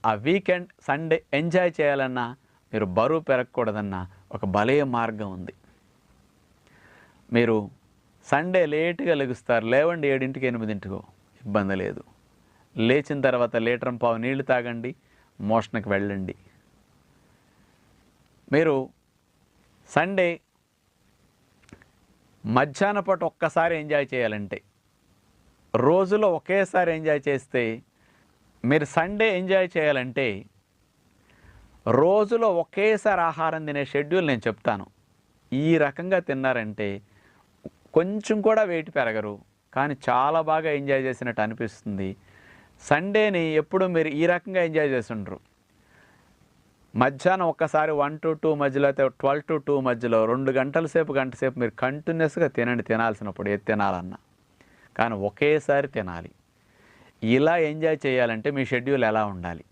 ఆ weekend Sunday enjoy చేయాలన్నా, మీరు బరువు పెరగకూడదన్నా ఒక బలీయ మార్గం ఉంది. మీరు సండే లేట్‌గా లెగుస్తారు. లేవండి 7కి 8కో ఇబ్బంది లేదు. లేచిన తర్వాత లీటర్ పావు నీళ్లు తాగండి. మోషన్‌కి వెళ్ళండి. మీరు సండే మధ్యాహ్న పూట ఒక్కసారి ఎంజాయ్ చేయాలంటే, రోజులో ఒకేసారి ఎంజాయ్ చేస్తే, మీరు సండే ఎంజాయ్ చేయాలంటే రోజులో ఒకేసారి ఆహారం తినే షెడ్యూల్ నేను చెప్తాను. ఈ రకంగా తిన్నారంటే కొంచెం కూడా వెయిట్ పెరగరు. కానీ చాలా బాగా ఎంజాయ్ చేసినట్టు అనిపిస్తుంది. సండేని ఎప్పుడు మీరు ఈ రకంగా ఎంజాయ్ చేసుండరు. మధ్యాహ్నం ఒక్కసారి 1-2 మధ్యలో అయితే 12-2 మధ్యలో 2 గంటల సేపు, గంట సేపు మీరు కంటిన్యూస్‌గా తినండి తినాల్సినప్పుడు ఏది తినాలన్నా. కానీ ఒకేసారి తినాలి. ఇలా ఎంజాయ్ చేయాలంటే మీ షెడ్యూల్ ఎలా ఉండాలి?